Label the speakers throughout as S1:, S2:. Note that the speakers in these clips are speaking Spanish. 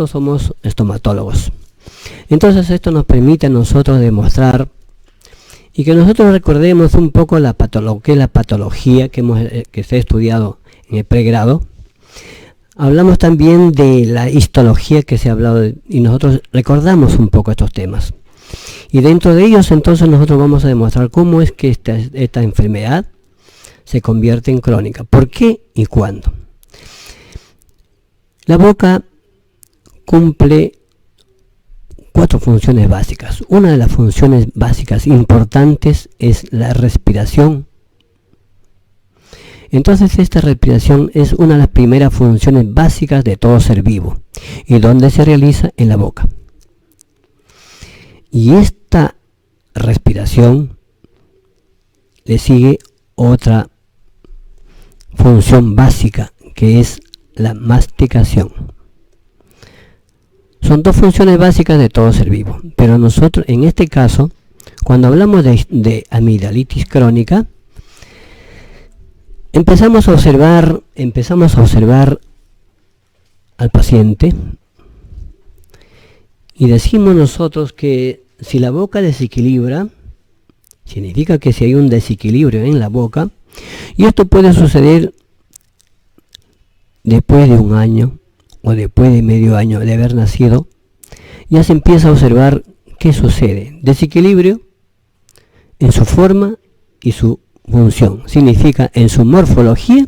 S1: nosotros somos estomatólogos. Entonces esto nos permite a nosotros demostrar y que nosotros recordemos un poco la patología que se ha estudiado en el pregrado. Hablamos también de la histología que se ha hablado y nosotros recordamos un poco estos temas. Y dentro de ellos entonces nosotros vamos a demostrar cómo es que esta enfermedad se convierte en crónica. ¿Por qué y cuándo? La boca cumple 4 funciones básicas. Una de las funciones básicas importantes es la respiración. Entonces esta respiración es una de las primeras funciones básicas de todo ser vivo. ¿Y dónde se realiza? En la boca. Y esta respiración le sigue otra función básica, que es la masticación. Son 2 funciones básicas de todo ser vivo, pero nosotros en este caso, cuando hablamos de amigdalitis crónica, empezamos a observar al paciente y decimos nosotros que si la boca desequilibra, significa que si hay un desequilibrio en la boca, y esto puede suceder después de 1 año o después de medio año de haber nacido, ya se empieza a observar qué sucede. Desequilibrio en su forma y su función, significa en su morfología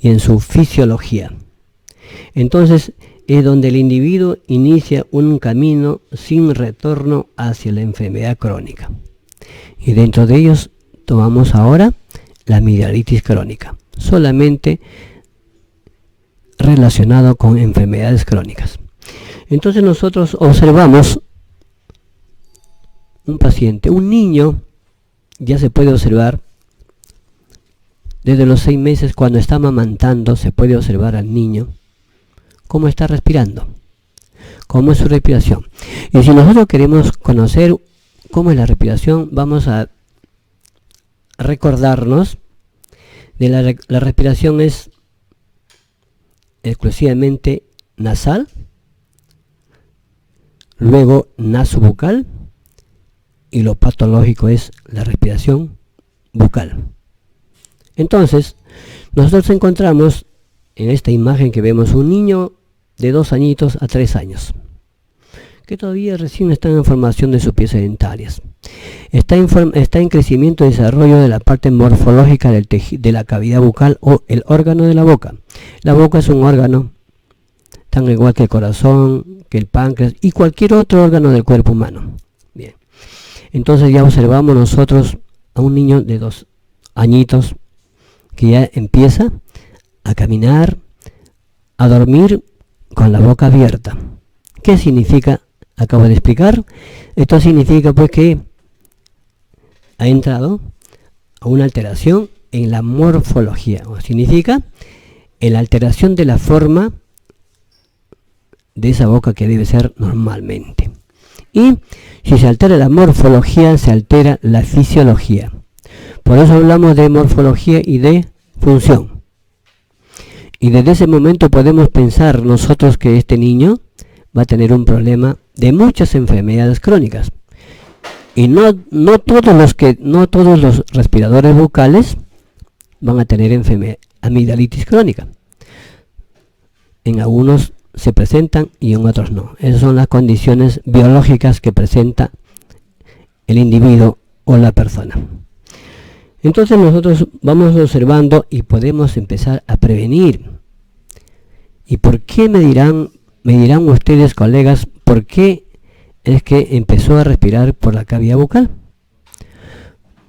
S1: y en su fisiología. Entonces es donde el individuo inicia un camino sin retorno hacia la enfermedad crónica. Y dentro de ellos tomamos ahora la amigdalitis crónica, solamente relacionado con enfermedades crónicas. Entonces nosotros observamos un paciente, un niño, ya se puede observar desde los 6 meses, cuando está amamantando, se puede observar al niño cómo está respirando, cómo es su respiración. Y si nosotros queremos conocer cómo es la respiración, vamos a recordarnos de la respiración es exclusivamente nasal, luego nasobucal, y lo patológico es la respiración bucal. Entonces, nosotros encontramos en esta imagen que vemos un niño de 2 añitos a 3 años, que todavía recién está en formación de sus piezas dentarias. Está en crecimiento y desarrollo de la parte morfológica de la cavidad bucal o el órgano de la boca. La boca es un órgano tan igual que el corazón, que el páncreas y cualquier otro órgano del cuerpo humano. Bien. Entonces ya observamos nosotros a un niño de 2 añitos que ya empieza a caminar, a dormir con la boca abierta. ¿Qué significa? Acabo de explicar. Esto significa pues que ha entrado a una alteración en la morfología, o significa en la alteración de la forma de esa boca que debe ser normalmente. Y si se altera la morfología, se altera la fisiología. Por eso hablamos de morfología y de función. Y desde ese momento podemos pensar nosotros que este niño va a tener un problema de muchas enfermedades crónicas. Y no todos los respiradores bucales van a tener amigdalitis crónica. En algunos se presentan y en otros no. Esas son las condiciones biológicas que presenta el individuo o la persona. Entonces nosotros vamos observando y podemos empezar a prevenir. ¿Y por qué me dirán ustedes, colegas, por qué es que empezó a respirar por la cavidad bucal?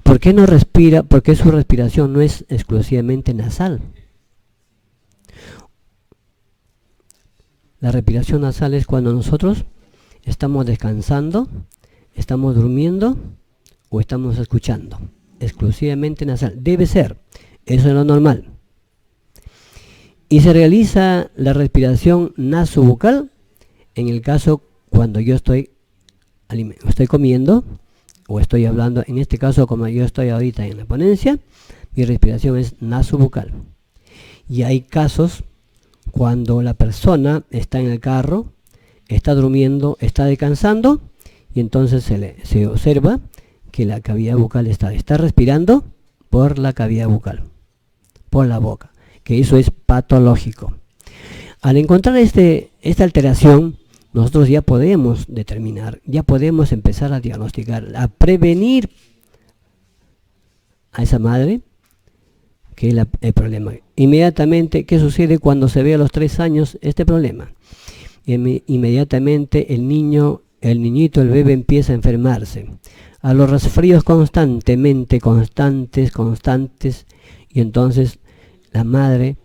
S1: ¿Por qué no respira? ¿Por qué su respiración no es exclusivamente nasal? La respiración nasal es cuando nosotros estamos descansando, estamos durmiendo o estamos escuchando. Exclusivamente nasal. Debe ser. Eso es lo normal. Y se realiza la respiración nasobucal en el caso cuando yo estoy comiendo o estoy hablando. En este caso, como yo estoy ahorita en la ponencia, mi respiración es nasobucal. Y hay casos cuando la persona está en el carro está durmiendo, está descansando, y entonces se observa que la cavidad bucal está respirando por la cavidad bucal, por la boca, que eso es patológico. Al encontrar esta alteración, nosotros ya podemos determinar, ya podemos empezar a diagnosticar, a prevenir a esa madre que es el problema. Inmediatamente, ¿qué sucede cuando se ve a los 3 años este problema? Inmediatamente el niñito, el bebé empieza a enfermarse. A los resfríos constantes, y entonces la madre,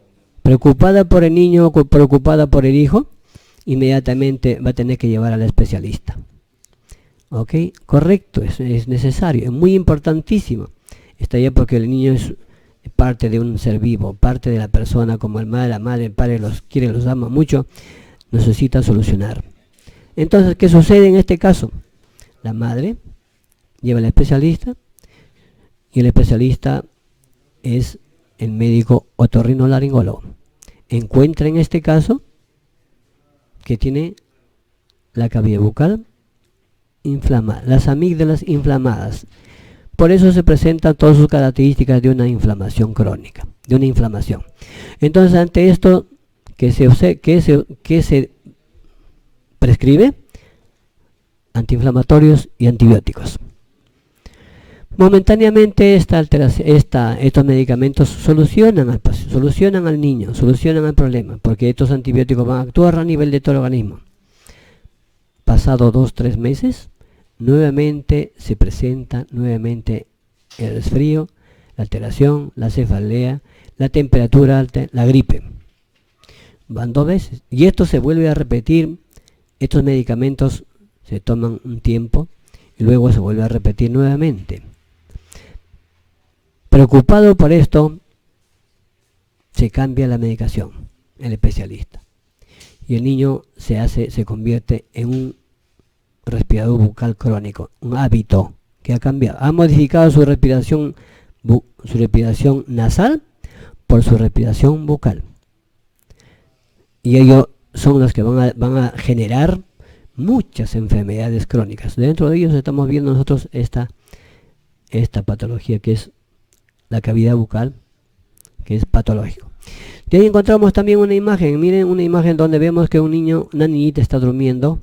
S1: preocupada por el niño, preocupada por el hijo, inmediatamente va a tener que llevar al especialista. ¿Ok? Correcto, es necesario, es muy importantísimo. Está ya porque el niño es parte de un ser vivo, parte de la persona, como la madre, el padre los quiere, los ama mucho, necesita solucionar. Entonces, ¿qué sucede en este caso? La madre lleva al especialista, y el especialista es el médico otorrinolaringólogo. Encuentra en este caso que tiene la cavidad bucal inflamada, las amígdalas inflamadas. Por eso se presentan todas sus características de una inflamación crónica, de una inflamación. Entonces, ante esto, ¿qué se prescribe? Antiinflamatorios y antibióticos. Momentáneamente estos medicamentos solucionan al niño, solucionan el problema, porque estos antibióticos van a actuar a nivel de todo el organismo. Pasado 2-3 meses, nuevamente se presenta el resfrío, la alteración, la cefalea, la temperatura alta, la gripe. Van 2 veces. Y esto se vuelve a repetir. Estos medicamentos se toman un tiempo y luego se vuelve a repetir nuevamente. Preocupado por esto, se cambia la medicación, el especialista. Y el niño se convierte en un respirador bucal crónico, un hábito que ha cambiado. Ha modificado su respiración nasal por su respiración bucal. Y ellos son los que van a generar muchas enfermedades crónicas. Dentro de ellos estamos viendo nosotros esta patología que es la cavidad bucal, que es patológico. De ahí encontramos también una imagen. Miren, una imagen donde vemos que una niñita está durmiendo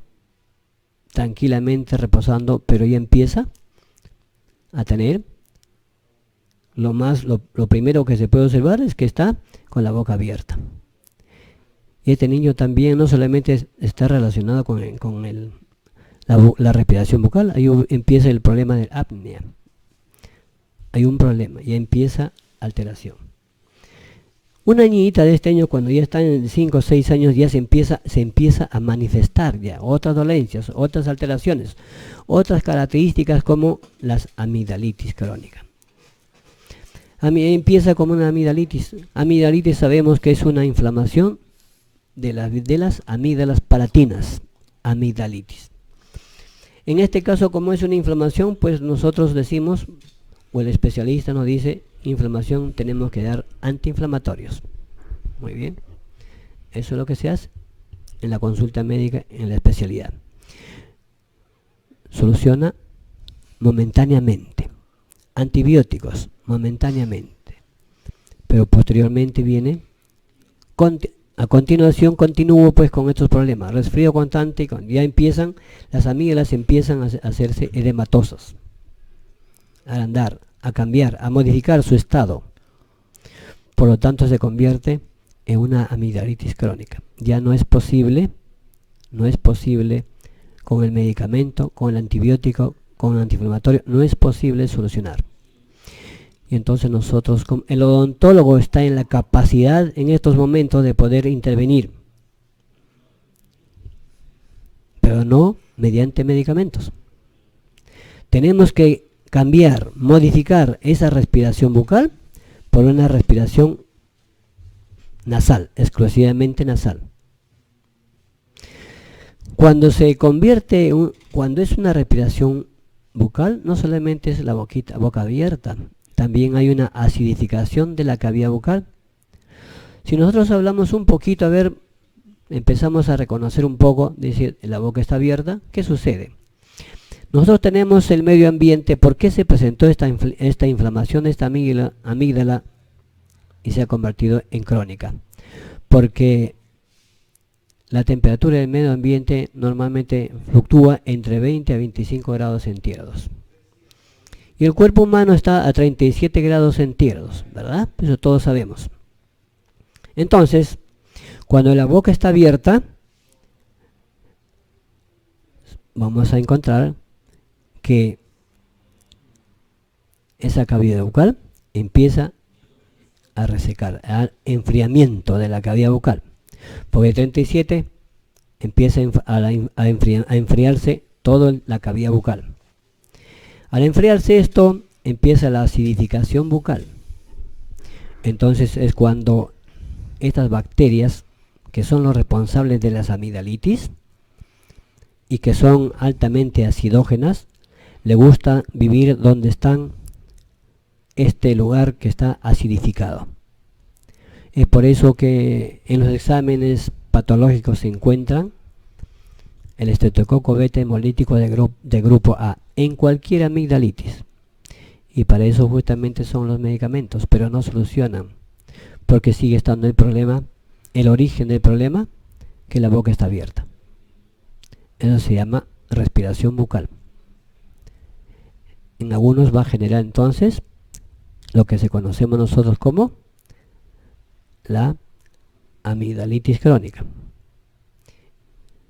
S1: tranquilamente, reposando, pero ya empieza a tener lo primero que se puede observar es que está con la boca abierta. Y este niño también no solamente está relacionado con la respiración bucal, ahí empieza el problema de apnea. Hay un problema, ya empieza alteración. Una niñita de este año, cuando ya está en 5 o 6 años, ya se empieza a manifestar ya otras dolencias, otras alteraciones, otras características como las amigdalitis crónica. Empieza como una amigdalitis. Amigdalitis sabemos que es una inflamación de las amígdalas palatinas, amigdalitis. En este caso, como es una inflamación, pues nosotros decimos, o el especialista nos dice, inflamación, tenemos que dar antiinflamatorios. Muy bien. Eso es lo que se hace en la consulta médica, en la especialidad. Soluciona momentáneamente. Antibióticos, momentáneamente. Pero posteriormente viene, a continuación continúo pues con estos problemas. Resfrío constante, y ya empiezan, las amígdalas empiezan a hacerse edematosas. A andar, a cambiar, a modificar su estado. Por lo tanto se convierte en una amigdalitis crónica. Ya no es posible con el medicamento, con el antibiótico, con el antiinflamatorio, no es posible solucionar. Y entonces nosotros, el odontólogo está en la capacidad en estos momentos de poder intervenir, pero no mediante medicamentos. Tenemos que cambiar, modificar esa respiración bucal por una respiración nasal, exclusivamente nasal. Cuando es una respiración bucal, no solamente es la boca abierta, también hay una acidificación de la cavidad bucal. Si nosotros hablamos un poquito, a ver, empezamos a reconocer un poco, decir, la boca está abierta, ¿qué sucede? Nosotros tenemos el medio ambiente. ¿Por qué se presentó esta inflamación de esta amígdala y se ha convertido en crónica? Porque la temperatura del medio ambiente normalmente fluctúa entre 20 a 25 grados centígrados. Y el cuerpo humano está a 37 grados centígrados, ¿verdad? Eso todos sabemos. Entonces, cuando la boca está abierta, vamos a encontrar que esa cavidad bucal empieza a resecar, al enfriamiento de la cavidad bucal. Porque 37 empieza a enfriarse toda la cavidad bucal. Al enfriarse esto, empieza la acidificación bucal. Entonces es cuando estas bacterias, que son los responsables de las amigdalitis y que son altamente acidógenas, le gusta vivir donde están este lugar que está acidificado. Es por eso que en los exámenes patológicos se encuentran el estreptococo beta hemolítico de grupo A en cualquier amigdalitis. Y para eso justamente son los medicamentos, pero no solucionan, porque sigue estando el problema, el origen del problema, que la boca está abierta. Eso se llama respiración bucal. En algunos va a generar entonces lo que se conocemos nosotros como la amigdalitis crónica.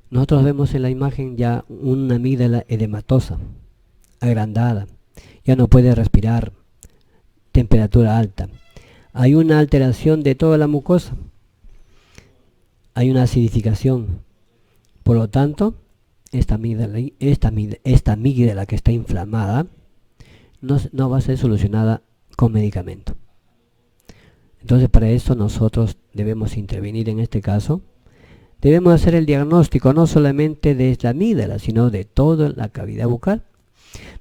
S1: Nosotros vemos en la imagen ya una amígdala edematosa, agrandada, ya no puede respirar, temperatura alta. Hay una alteración de toda la mucosa, hay una acidificación. Por lo tanto, esta amígdala que está inflamada no va a ser solucionada con medicamento. Entonces, para eso nosotros debemos intervenir en este caso. Debemos hacer el diagnóstico no solamente de la amígdala, sino de toda la cavidad bucal,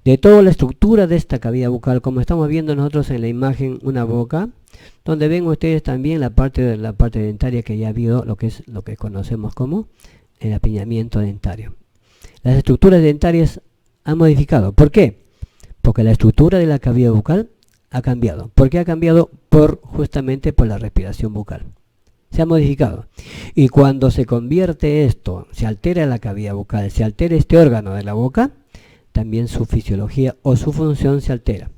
S1: de toda la estructura de esta cavidad bucal, como estamos viendo nosotros en la imagen, una boca, donde ven ustedes también la parte dentaria, que ya ha habido lo que conocemos como el apiñamiento dentario. Las estructuras dentarias han modificado. ¿Por qué? Porque la estructura de la cavidad bucal ha cambiado. ¿Por qué ha cambiado? Justamente por la respiración bucal. Se ha modificado. Y cuando se convierte esto, se altera la cavidad bucal, se altera este órgano de la boca, también su fisiología o su función se altera.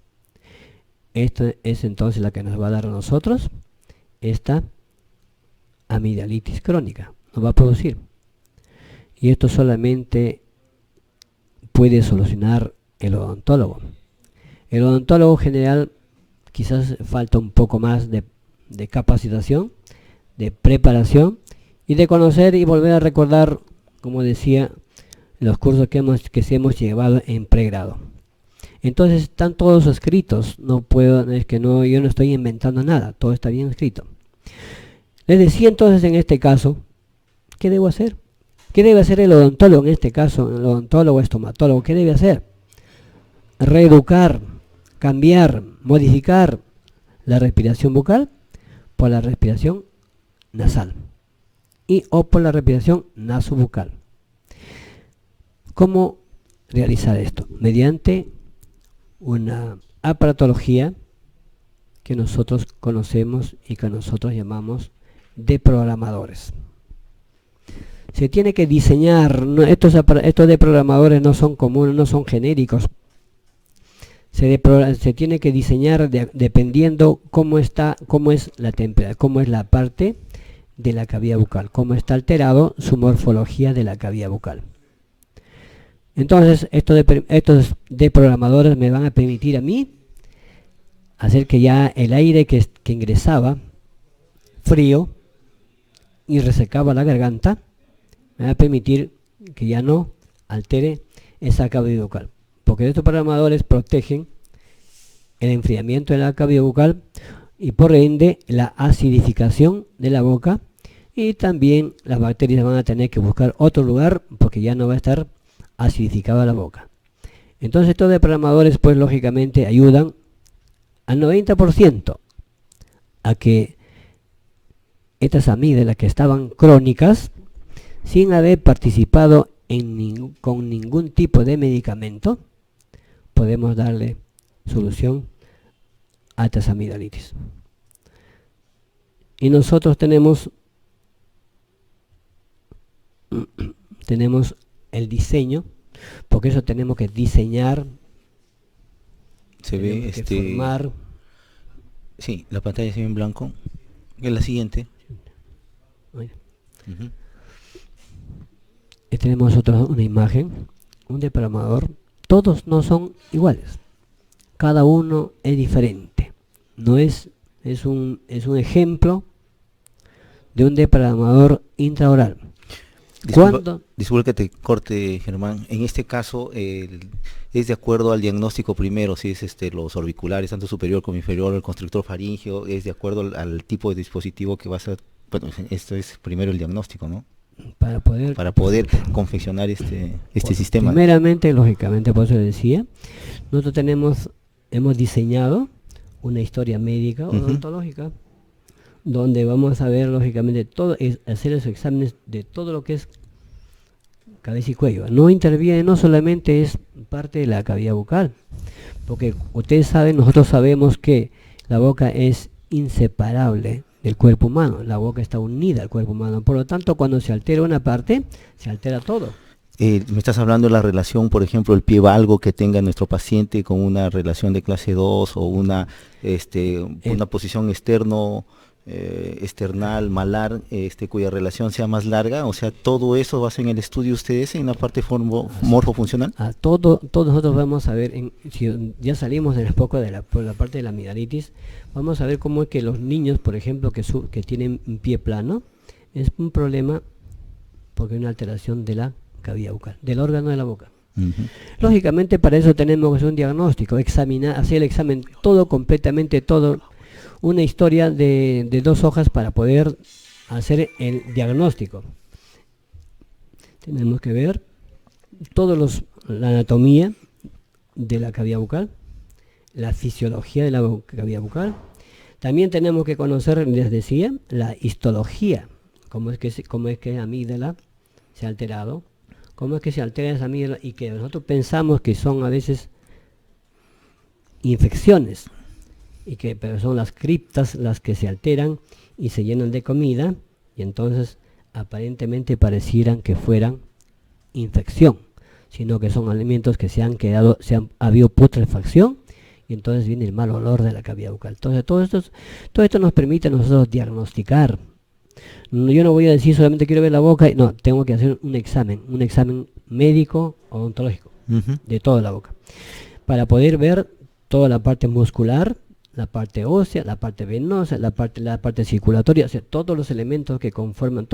S1: Esto es entonces la que nos va a dar a nosotros esta amigdalitis crónica. Nos va a producir. Y esto solamente puede solucionar el odontólogo. El odontólogo general quizás falta un poco más de capacitación, de preparación y de conocer y volver a recordar, como decía, los cursos que hemos llevado en pregrado. Entonces están todos escritos, yo no estoy inventando nada, todo está bien escrito. Les decía entonces en este caso, ¿qué debo hacer? ¿Qué debe hacer el odontólogo en este caso? El odontólogo estomatólogo, ¿qué debe hacer? Reeducar, cambiar, modificar la respiración bucal por la respiración nasal o por la respiración nasobucal. ¿Cómo realizar esto? Mediante una aparatología que nosotros conocemos y que nosotros llamamos deprogramadores. Se tiene que diseñar, estos deprogramadores no son comunes, no son genéricos. Se tiene que diseñar dependiendo cómo es la temperatura, cómo es la parte de la cavidad bucal, cómo está alterado su morfología de la cavidad bucal. Entonces, estos deprogramadores me van a permitir a mí hacer que ya el aire que ingresaba frío y resecaba la garganta, me va a permitir que ya no altere esa cavidad bucal. Porque estos programadores protegen el enfriamiento de la cavidad bucal y por ende la acidificación de la boca, y también las bacterias van a tener que buscar otro lugar porque ya no va a estar acidificada la boca. Entonces estos deprogramadores pues lógicamente ayudan al 90% a que estas amígdalas que estaban crónicas sin haber participado con ningún tipo de medicamento, podemos darle solución a esta amigdalitis. Y nosotros tenemos el diseño, porque eso tenemos que diseñar,
S2: Se ve
S1: que formar.
S2: Sí, la pantalla se ve en blanco. Es la siguiente.
S1: Bueno,
S2: Ujú.
S1: tenemos una imagen, un depramador. Todos no son iguales, cada uno es diferente. No es un ejemplo de un depramador intraoral.
S2: Disculpa que te corte, Germán. En este caso es de acuerdo al diagnóstico primero, si es los orbiculares, tanto superior como inferior, el constrictor faríngeo, es de acuerdo al tipo de dispositivo que vas a... Bueno, esto es primero el diagnóstico, ¿no? Para poder confeccionar este sistema.
S1: Primeramente, lógicamente, por eso decía, nosotros hemos diseñado una historia médica odontológica, donde vamos a ver lógicamente hacer los exámenes de todo lo que es cabeza y cuello. No solamente es parte de la cavidad bucal, porque ustedes saben, nosotros sabemos que la boca es inseparable del cuerpo humano, la boca está unida al cuerpo humano, por lo tanto cuando se altera una parte, se altera todo.
S2: Me estás hablando de la relación, por ejemplo, el pie valgo que tenga nuestro paciente con una relación de clase 2 o una posición external, malar, cuya relación sea más larga, o sea, todo eso va a ser en el estudio ustedes en la parte morfofuncional.
S1: Todos nosotros vamos a ver, si ya salimos de poco por la parte de la amigdalitis, vamos a ver cómo es que los niños, por ejemplo, que tienen un pie plano, es un problema porque hay una alteración de la cavidad bucal, del órgano de la boca. Lógicamente para eso tenemos que hacer un diagnóstico, hacer el examen completamente todo, una historia de 2 hojas para poder hacer el diagnóstico. Tenemos que ver la anatomía de la cavidad bucal, la fisiología de la cavidad bucal. También tenemos que conocer, les decía, la histología, cómo es que la amígdala se ha alterado, cómo es que se altera esa amígdala y que nosotros pensamos que son a veces infecciones, pero son las criptas las que se alteran y se llenan de comida, y entonces aparentemente parecieran que fueran infección, sino que son alimentos que ha habido putrefacción, y entonces viene el mal olor de la cavidad bucal. Entonces todo esto nos permite a nosotros diagnosticar. Yo no voy a decir solamente quiero ver la boca, no, tengo que hacer un examen médico odontológico de toda la boca, para poder ver toda la parte muscular, la parte ósea, la parte venosa, la parte circulatoria, o sea, todos los elementos que conforman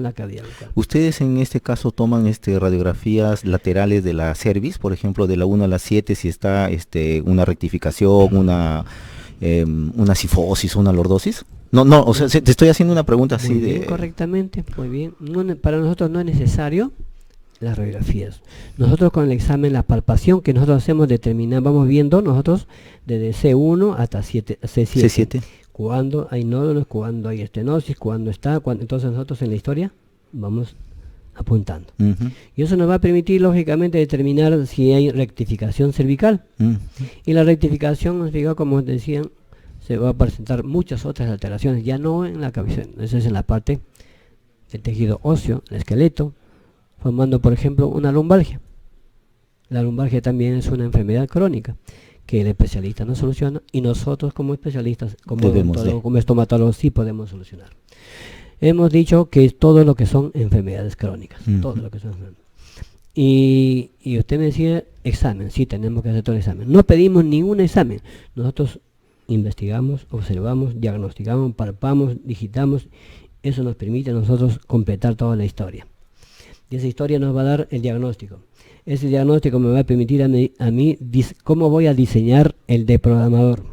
S1: la cavidad bucal.
S2: Ustedes en este caso toman radiografías laterales de la cerviz, por ejemplo, de la 1 a la 7, si está una rectificación, una cifosis, una lordosis. No, o sea, te estoy haciendo una pregunta así
S1: muy bien, correctamente, muy bien. Para nosotros no es necesario las radiografías. Nosotros con el examen, la palpación que nosotros hacemos, vamos viendo nosotros desde C1 hasta C7. Cuando hay nódulos, cuando hay estenosis, entonces nosotros en la historia vamos apuntando. Y eso nos va a permitir, lógicamente, determinar si hay rectificación cervical. Y la rectificación cervical, como decían, se va a presentar muchas otras alteraciones, ya no en la cabeza, eso es en la parte del tejido óseo, el esqueleto, formando, por ejemplo, una lumbalgia. La lumbalgia también es una enfermedad crónica que el especialista no soluciona, y nosotros como especialistas, como estomatólogos, sí podemos solucionar. Hemos dicho que es todo lo que son enfermedades crónicas, todo lo que son enfermedades. Y usted me decía examen, sí, tenemos que hacer todo el examen. No pedimos ningún examen, nosotros investigamos, observamos, diagnosticamos, palpamos, digitamos. Eso nos permite a nosotros completar toda la historia. Y esa historia nos va a dar el diagnóstico. Ese diagnóstico me va a permitir a mí cómo voy a diseñar el deprogramador.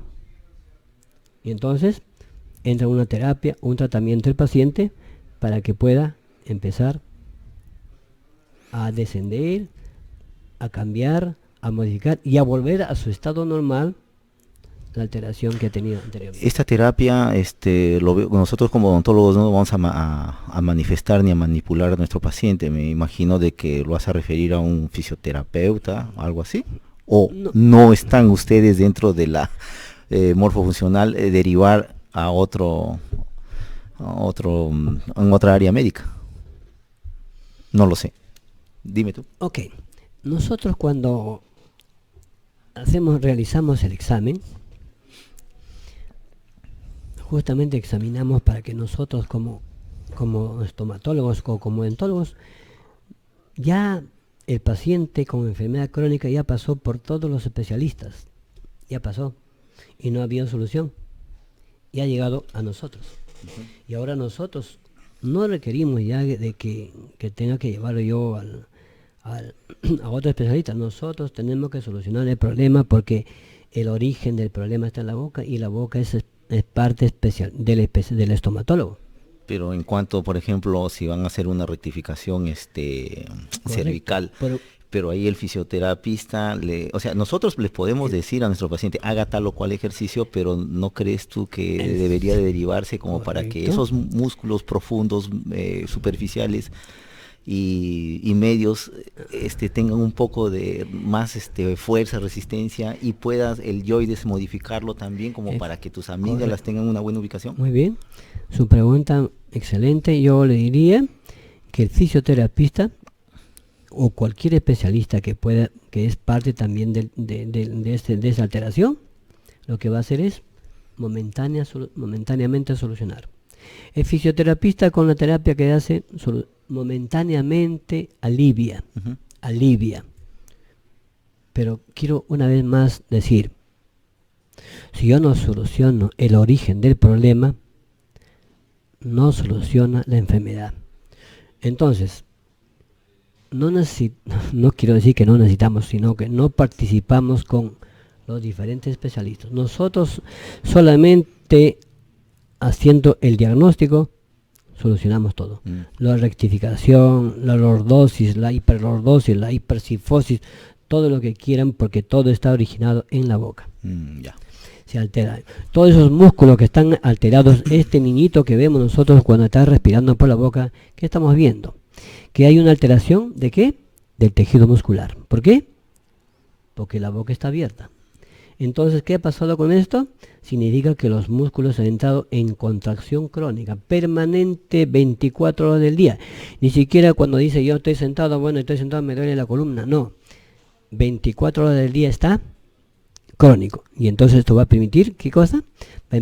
S1: Y entonces entra una terapia, un tratamiento del paciente para que pueda empezar a descender, a cambiar, a modificar y a volver a su estado normal la alteración que ha tenido anteriormente.
S2: Esta terapia, nosotros como odontólogos no vamos a manifestar ni a manipular a nuestro paciente. Me imagino de que lo vas a referir a un fisioterapeuta, algo así. ¿O no están ustedes dentro de la morfofuncional derivar a en otra área médica? No lo sé. Dime tú.
S1: Ok. Nosotros cuando realizamos el examen, justamente examinamos para que nosotros como estomatólogos o como odontólogos, ya el paciente con enfermedad crónica ya pasó por todos los especialistas, ya pasó y no había solución, y ha llegado a nosotros. Y ahora nosotros no requerimos ya de que tenga que llevarlo yo a otro especialista. Nosotros tenemos que solucionar el problema porque el origen del problema está en la boca y la boca es parte especial del estomatólogo.
S2: Pero en cuanto, por ejemplo, si van a hacer una rectificación cervical, pero ahí el fisioterapista, o sea, nosotros les podemos decir a nuestro paciente, haga tal o cual ejercicio, pero ¿no crees tú que debería de derivarse como para que esos músculos profundos, superficiales y medios tengan un poco de más fuerza, resistencia y puedas el yoides modificarlo también como para que tus amígdalas tengan una buena ubicación?
S1: Muy bien, su pregunta excelente. Yo le diría que el fisioterapista o cualquier especialista que es parte también de esa alteración, lo que va a hacer es momentáneamente solucionar. El fisioterapista con la terapia que hace momentáneamente alivia, pero quiero una vez más decir, si yo no soluciono el origen del problema, no soluciona la enfermedad. Entonces, no quiero decir que no necesitamos, sino que no participamos con los diferentes especialistas. Nosotros solamente haciendo el diagnóstico solucionamos todo. La rectificación, la lordosis, la hiperlordosis, la hipercifosis, todo lo que quieran, porque todo está originado en la boca. Se altera. Todos esos músculos que están alterados, este niñito que vemos nosotros cuando está respirando por la boca, ¿qué estamos viendo? Que hay una alteración ¿de qué? Del tejido muscular. ¿Por qué? Porque la boca está abierta. Entonces, ¿qué ha pasado con esto? Significa que los músculos han entrado en contracción crónica, permanente 24 horas del día. Ni siquiera cuando dice yo estoy sentado, me duele la columna. No, 24 horas del día está crónico. Y entonces esto va a permitir, ¿qué cosa? Va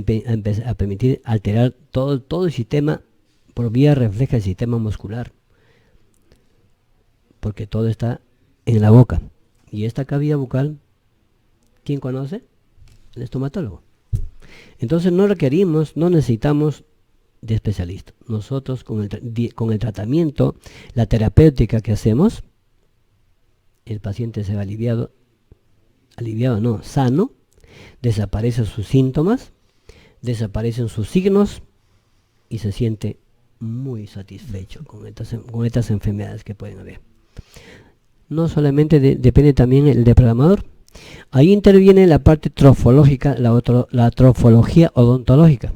S1: a permitir alterar todo el sistema, por vía refleja el sistema muscular. Porque todo está en la boca. Y esta cavidad bucal, ¿quién conoce? El estomatólogo. Entonces no necesitamos de especialistas. Nosotros con el tratamiento, la terapéutica que hacemos, el paciente se va sano, desaparecen sus síntomas, desaparecen sus signos y se siente muy satisfecho con estas enfermedades que pueden haber. No solamente depende también el deprogramador. Ahí interviene la parte trofológica, la trofología odontológica.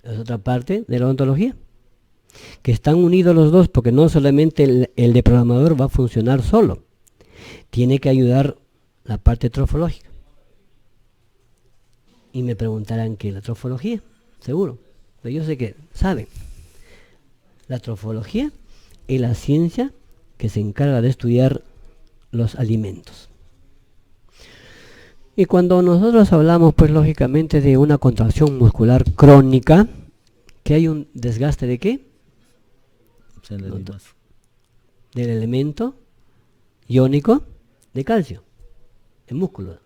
S1: Es otra parte de la odontología. Que están unidos los dos, porque no solamente el deprogramador va a funcionar solo. Tiene que ayudar la parte trofológica. Y me preguntarán ¿qué es la trofología? Seguro. Pero yo sé que saben. La trofología es la ciencia que se encarga de estudiar los alimentos. Y cuando nosotros hablamos, pues lógicamente, de una contracción muscular crónica, que hay un desgaste ¿de qué? Del elemento iónico de calcio. El músculo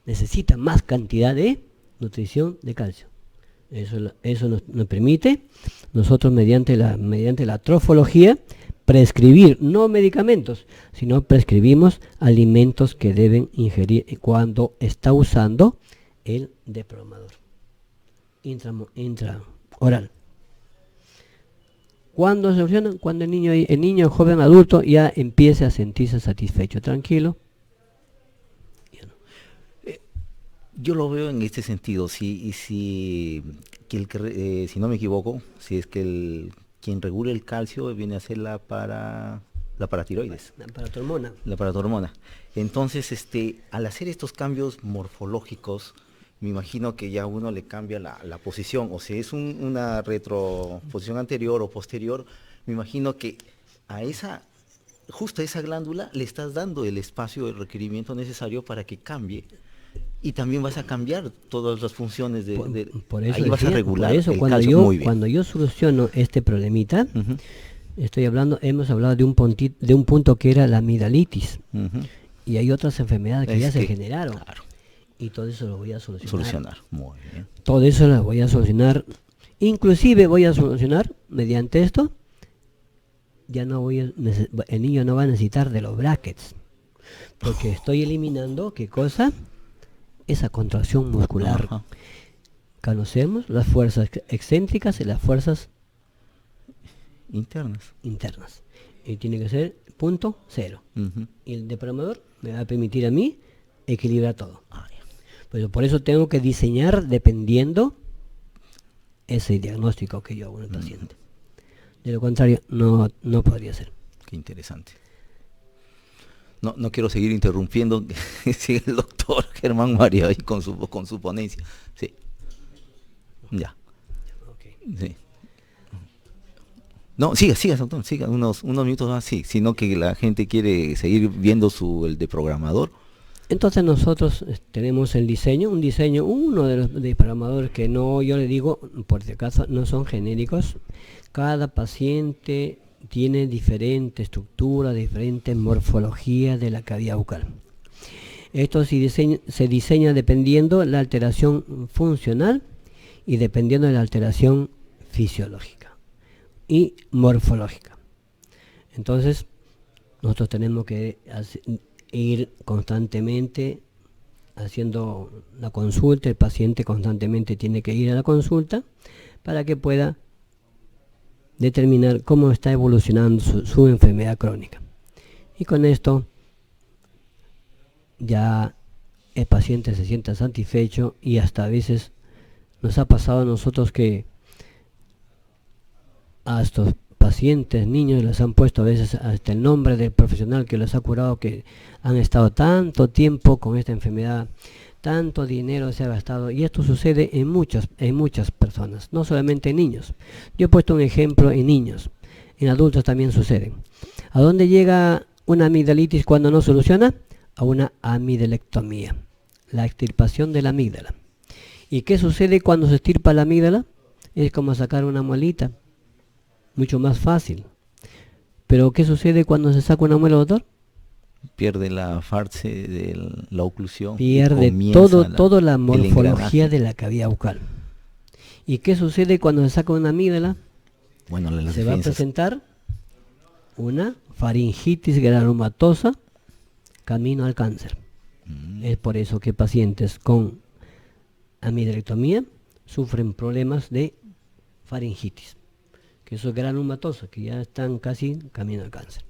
S1: necesita más cantidad de nutrición de calcio. Eso nos permite, nosotros mediante la trofología, prescribir, no medicamentos, sino prescribimos alimentos que deben ingerir cuando está usando el deprogramador intraoral. ¿Cuándo se soluciona? Cuando el niño joven adulto ya empiece a sentirse satisfecho, tranquilo.
S2: Yo lo veo en este sentido, si no me equivoco, si es que quien regula el calcio viene a ser la paratiroides.
S1: La paratormona.
S2: La paratormona. Entonces, al hacer estos cambios morfológicos, me imagino que ya uno le cambia la posición, o si es una retroposición anterior o posterior, me imagino que justo a esa glándula le estás dando el espacio, el requerimiento necesario para que cambie. Y también vas a cambiar todas las funciones
S1: por eso
S2: ahí vas a regular
S1: por eso
S2: el
S1: cuando
S2: calcio muy bien.
S1: Cuando yo soluciono este problemita,
S2: Uh-huh.
S1: hemos hablado de un punto que era la amigdalitis.
S2: Uh-huh.
S1: Y hay otras enfermedades que ya se generaron.
S2: Claro.
S1: Y todo eso lo voy a solucionar.
S2: Muy bien.
S1: Todo eso lo voy a solucionar. Inclusive voy a solucionar mediante esto. Ya no el niño no va a necesitar de los brackets. Porque estoy eliminando, ¿qué cosa? Esa contracción muscular.
S2: Ajá.
S1: Conocemos las fuerzas excéntricas y las fuerzas internas. Y tiene que ser punto cero.
S2: Uh-huh.
S1: Y el deprogramador me va a permitir a mí equilibrar todo.
S2: Ah, ya.
S1: Pues por eso tengo que diseñar dependiendo ese diagnóstico que yo hago en el paciente. De lo contrario, no podría ser.
S2: Qué interesante. No quiero seguir interrumpiendo. Sigue el doctor Germán María ahí con su ponencia. Sí. Ya.
S1: Okay.
S2: Sí. No, siga, doctor, siga unos minutos más, sí, sino que la gente quiere seguir viendo el de programador.
S1: Entonces nosotros tenemos un diseño, uno de los programadores que no, yo le digo, por si acaso, no son genéricos. Cada paciente tiene diferente estructura, diferente morfología de la cavidad bucal. Esto se diseña dependiendo de la alteración funcional y dependiendo de la alteración fisiológica y morfológica. Entonces, nosotros tenemos que ir constantemente haciendo la consulta. El paciente constantemente tiene que ir a la consulta para que pueda determinar cómo está evolucionando su enfermedad crónica. Y con esto ya el paciente se sienta satisfecho, y hasta a veces nos ha pasado a nosotros que a estos pacientes, niños, les han puesto a veces hasta el nombre del profesional que los ha curado, que han estado tanto tiempo con esta enfermedad, tanto dinero se ha gastado, y esto sucede en muchas personas, no solamente en niños. Yo he puesto un ejemplo en niños, en adultos también sucede. ¿A dónde llega una amigdalitis cuando no soluciona? A una amidalectomía, la extirpación de la amígdala. ¿Y qué sucede cuando se extirpa la amígdala? Es como sacar una muelita, mucho más fácil. Pero ¿qué sucede cuando se saca una muela, doctor?
S2: Pierde la farse de la oclusión.
S1: Pierde toda la morfología de la cavidad bucal. ¿Y qué sucede cuando se saca una amígdala?
S2: Bueno,
S1: se va a presentar una faringitis granulomatosa camino al cáncer. Es por eso que pacientes con amidalectomía sufren problemas de faringitis, que eso es granulomatosa, que ya están casi camino al cáncer.